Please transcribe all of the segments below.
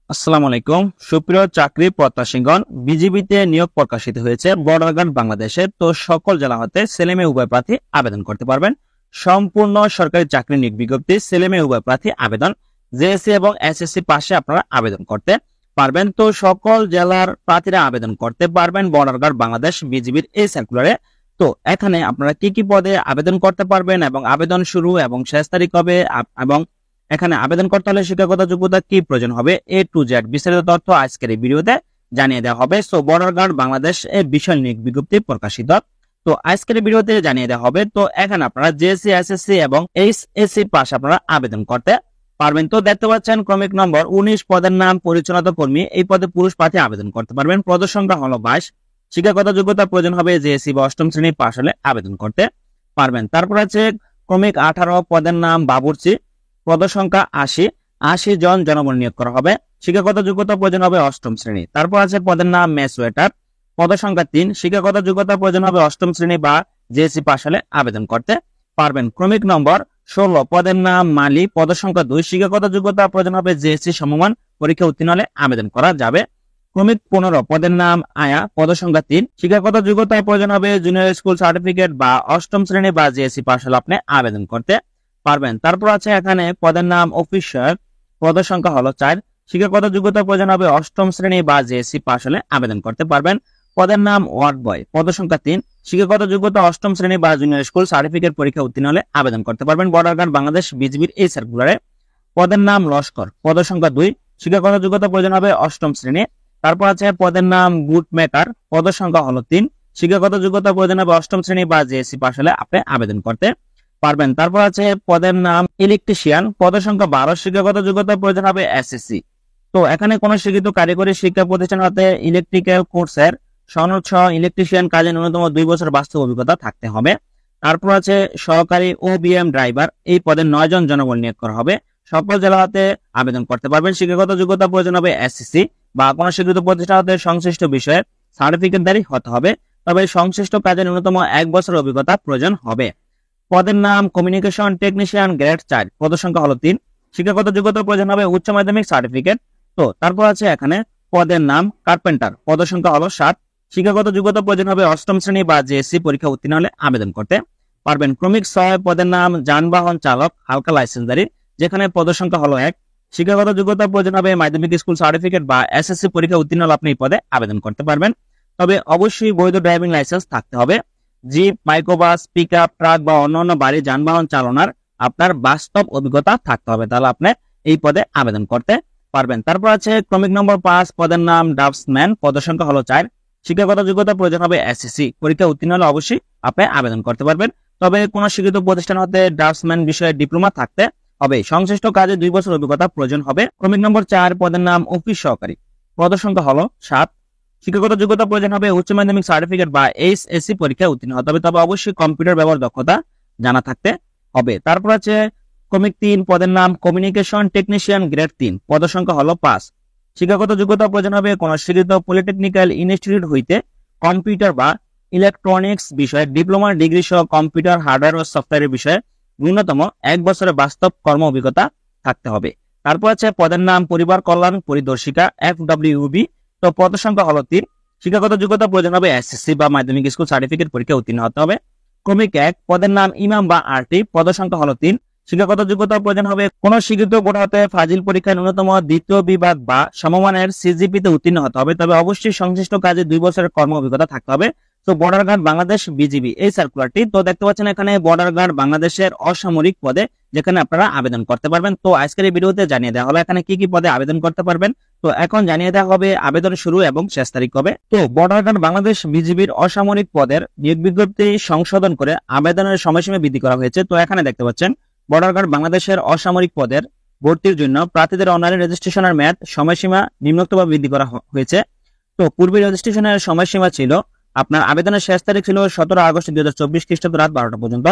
আসসালামু আলাইকুম সুপ্রিয় চাকরি প্রত্যাশীগণ, বিজিবিতে নিয়োগ প্রকাশিত হয়েছে বর্ডার গার্ড বাংলাদেশে। তো সকল জেলা হতে ছেলেমেয়ে উভয় প্রার্থী আবেদন করতে পারবেন। সম্পূর্ণ সরকারি চাকরি নিয়োগ বিজ্ঞপ্তি, ছেলেমেয়ে উভয় প্রার্থী আবেদন। জেএসসি এবং এসএসসি পাশে আপনারা আবেদন করতে পারবেন। তো সকল জেলার প্রার্থীরা আবেদন করতে পারবেন বর্ডার গার্ড বাংলাদেশ বিজিবির এই সার্কুলারে। তো এখানে আপনারা কি কি পদে আবেদন করতে পারবেন এবং আবেদন শুরু এবং শেষ তারিখ কবে, এবং এখানে আবেদন করতে হলে শিক্ষাগত যোগ্যতা কি প্রয়োজন হবে, A to Z বিস্তারিত তথ্য আজকের এই ভিডিওতে জানিয়ে দেওয়া হবে। সো বর্ডার গার্ড বাংলাদেশ এই বিশাল নিয়োগ বিজ্ঞপ্তি প্রকাশিত, তো আজকের ভিডিওতে জানিয়ে দেওয়া হবে। তো এখানে আপনারা জেএসসি, এসএসসি এবং এইচএসসি পাস আপনারা আবেদন করতে পারবেন। তো দেখতে পাচ্ছেন ক্রমিক নম্বর 19 পদের নাম পরিচালনা কর্মী, এই পদে পুরুষ প্রার্থী আবেদন করতে পারবেন। পদ সংখ্যা হলো 22। শিক্ষাগত যোগ্যতা প্রয়োজন হবে জেএসসি বা অষ্টম শ্রেণী পাস হলে আবেদন করতে পারবেন। তারপর আছে ক্রমিক 18 পদের নাম বাবুর্চি, পদ সংখ্যা 80 জন জনবল নিয়োগ করা হবে। শিক্ষাগত যোগ্যতা প্রয়োজন হবে অষ্টম শ্রেণী। তারপর আছে পদের নাম মেস ওয়েটার, পদ সংখ্যা 3। শিক্ষাগত যোগ্যতা প্রয়োজন হবে অষ্টম শ্রেণী বা জেএসসি পাস হলে আবেদন করতে পারবেন। ক্রমিক নম্বর 16 পদের নাম মালি, পদ সংখ্যা 2। শিক্ষাগত যোগ্যতা প্রয়োজন হবে জেএসসি সমমান পরীক্ষা উত্তীর্ণ হলে আবেদন করা যাবে। ক্রমিক 15 পদের নাম আয়া, পদ সংখ্যা 3। শিক্ষাগত যোগ্যতা প্রয়োজন হবে জুনিয়র স্কুল সার্টিফিকেট বা অষ্টম শ্রেণী বা জেএসসি পাস হলে আপনি আবেদন করতে পারবেন। তারপর আছে এখানে পদের নাম অফিসার, পদ সংখ্যা হলো 4। শিক্ষাগত যোগ্যতা প্রয়োজন হবে অষ্টম শ্রেণী বা জেএসসি পাস হলে আবেদন করতে পারবেন। পদের নাম ওয়ার্ড বয়, পদ সংখ্যা 3। শিক্ষাগত যোগ্যতা অষ্টম শ্রেণী বা জুনিয়র স্কুল সার্টিফিকেট পরীক্ষা উত্তীর্ণ হলে আবেদন করতে পারবেন বর্ডার গার্ড বাংলাদেশ বিজিবির এই সার্কুলারে। পদের নাম লস্কর, পদ সংখ্যা 2। শিক্ষাগত যোগ্যতা প্রয়োজন হবে অষ্টম শ্রেণী। তারপর আছে পদের নাম বুট মেকার, পদ সংখ্যা হলো 3। শিক্ষাগত যোগ্যতা প্রয়োজন হবে অষ্টম শ্রেণী বা জেএসসি পাস হলে আপনি আবেদন করতে পারবেন। তারপর আছে পদের নাম ইলেকট্রিশিয়ান, পদ সংখ্যা 12। শিক্ষাগত যোগ্যতা প্রয়োজন হবে এসএসসি। তো এখানে কোন শিক্ষিত কারিগরি শিক্ষা প্রতিষ্ঠান হতে ইলেকট্রিক্যাল কোর্সের সনদ সহ ইলেকট্রিশিয়ান কাজে ন্যূনতম 2 বছর বাস্তব অভিজ্ঞতা থাকতে হবে। তারপর আছে সহকারী ওবিএম ড্রাইভার, এই পদে 9 জন জনবল নিয়োগ করা হবে। সকল জেলা হতে আবেদন করতে পারবেন। শিক্ষাগত যোগ্যতা প্রয়োজন হবে এসএসসি বা কোন শিক্ষিত প্রতিষ্ঠান হতে সংশ্লিষ্ট বিষয়ে সার্টিফিকেটধারী হতে হবে, তবে সংশ্লিষ্ট কাজে ন্যূনতম 1 বছর অভিজ্ঞতা প্রয়োজন হবে। পদের নাম কমিউনিকেশন টেকনিশিয়ান গ্রেড 4, পদ সংখ্যা হলো 3। শিক্ষাগত যোগ্যতা প্রয়োজন হবে উচ্চ মাধ্যমিক সার্টিফিকেট। তো তারপর আছে এখানে পদের নাম কার্পেন্টার, পদ সংখ্যা হলো 7। শিক্ষাগত যোগ্যতা প্রয়োজন হবে অষ্টম শ্রেণী বা জেএসসি পরীক্ষা উত্তীর্ণ হলে আবেদন করতে পারবেন। ক্রমিক 6 পদের নাম যানবাহন চালক হালকা লাইসেন্সধারী, যেখানে পদ সংখ্যা হলো 1। শিক্ষাগত যোগ্যতা প্রয়োজন হবে মাধ্যমিক স্কুল সার্টিফিকেট বা এসএসসি পরীক্ষা উত্তীর্ণ হলে আপনি এই পদে আবেদন করতে পারবেন, তবে অবশ্যই বৈধ ড্রাইভিং লাইসেন্স থাকতে হবে। জিপ, মাইক্রোবাস, পিকআপ, ট্রাক বা অন্যান্য ভারী যানবাহন চালনার আপনার বাস্তব অভিজ্ঞতা থাকতে হবে, তাহলে আপনি এই পদে আবেদন করতে পারবেন। তারপর আছে ক্রমিক নম্বর 5 পদের নাম ড্রাফটসম্যান, পদ সংখ্যা হলো 4। শিক্ষাগত যোগ্যতা প্রয়োজন হবে এসএসসি পরীক্ষা উত্তীর্ণ হলে অবশ্যই আপনি আবেদন করতে পারবেন, তবে কোন শিক্ষিত প্রতিষ্ঠান হতে ড্রাফটসম্যান বিষয়ে ডিপ্লোমা থাকতে হবে। সংশ্লিষ্ট কাজে 2 বছর অভিজ্ঞতা প্রয়োজন হবে। ক্রমিক নম্বর 4 পদের নাম অফিস সহকারী, পদ সংখ্যা হলো 7। শিক্ষাগত যোগ্যতা প্রয়োজন হবে উচ্চ মাধ্যমিক সার্টিফিকেট বা এইচএসসি পরীক্ষায় উত্তীর্ণ হতে হবে, তবে অবশ্যই কম্পিউটার ব্যবহার দক্ষতা জানা থাকতে হবে। তারপর আছে ক্রমিক 3 পদের নাম কমিউনিকেশন টেকনিশিয়ান গ্রেড 3, পদ সংখ্যা হলো 5। শিক্ষাগত যোগ্যতা প্রয়োজন হবে কোন স্বীকৃত পলিটেকনিক্যাল ইনস্টিটিউট হইতে কম্পিউটার বা ইলেকট্রনিক্স বিষয়ে ডিপ্লোমা ডিগ্রি সহ কম্পিউটার হার্ডওয়্যার ও সফটওয়্যারের বিষয়ে ন্যূনতম 1 বছরের বাস্তব কর্ম অভিজ্ঞতা থাকতে হবে। তারপর আছে পদের নাম পরিবার কল্যাণ পরিদর্শিকা FWB, তো পদ সংখ্যা হলো 3। শিক্ষাগত যোগ্যতা প্রয়োজন হবে এসএসসি বা মাধ্যমিক স্কুল সার্টিফিকেট পরীক্ষা উত্তীর্ণ হতে হবে। ক্রমিক 1 পদের নাম ইমাম বা আরটি, পদ সংখ্যা হলো 3। শিক্ষাগত যোগ্যতা প্রয়োজন হবে কোন স্বীকৃত বোর্ড হতে ফাজিল পরীক্ষায় ন্যূনতম দ্বিতীয় বিভাগ বা সমমানের সিজিপিতে উত্তীর্ণ হতে হবে, তবে অবশ্যই সংশ্লিষ্ট কাজে 2 বছরের কর্ম অভিজ্ঞতা থাকতে হবে। তো বর্ডার গার্ড বাংলাদেশ বিজিবি এই সার্কুলারটি, তো দেখতে পাচ্ছেন এখানে বর্ডার গার্ড বাংলাদেশের অসামরিক পদে যেখানে আপনারা আবেদন করতে পারবেন। তো আজকের এই ভিডিওতে জানিয়ে দেওয়া হলো এখানে কি কি পদে আবেদন করতে পারবেন। তো এখন জানিয়ে দেওয়া হবে আবেদন শুরু এবং শেষ তারিখ কবে। তো বর্ডার গার্ড বাংলাদেশ বিজিবির অসামরিক পদের নিয়োগ বিজ্ঞপ্তি সংশোধন করে আবেদনের সময়সীমা বৃদ্ধি করা হয়েছে। তো এখানে দেখতে পাচ্ছেন বর্ডার গার্ড বাংলাদেশের অসামরিক পদের ভর্তির জন্য প্রার্থীদের অনলাইন রেজিস্ট্রেশনের মেয়াদ সময়সীমা নিম্নোক্তভাবে বৃদ্ধি করা হয়েছে। তো পূর্বে রেজিস্ট্রেশনের সময়সীমা ছিল, আপনার আবেদনের শেষ তারিখ ছিল 17 আগস্ট 2024 খ্রিস্টাব্দ রাত 12টা পর্যন্ত।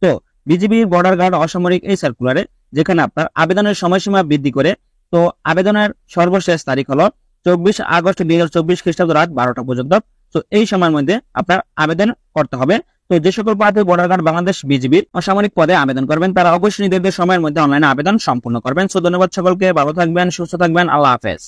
তো বিজিবি বর্ডার গার্ড অসামরিক এই সার্কুলারে যেখানে আপনার আবেদনের সময়সীমা বৃদ্ধি করে, তো আবেদনের সর্বশেষ তারিখ হলো 24 আগস্ট 2024 খ্রিস্টাব্দ রাত 12টা পর্যন্ত। তো এই সময়ের মধ্যে আপনার আবেদন করতে হবে। তো যে সকল প্রার্থী বর্ডার গার্ড বাংলাদেশ বিজিবির অসামরিক পদে আবেদন করবেন তারা অবশ্যই নির্ধারিত সময়ের মধ্যে অনলাইনে আবেদন সম্পূর্ণ করবেন। সো ধন্যবাদ সকলকে, ভালো থাকবেন, সুস্থ থাকবেন, আল্লাহ হাফেজ।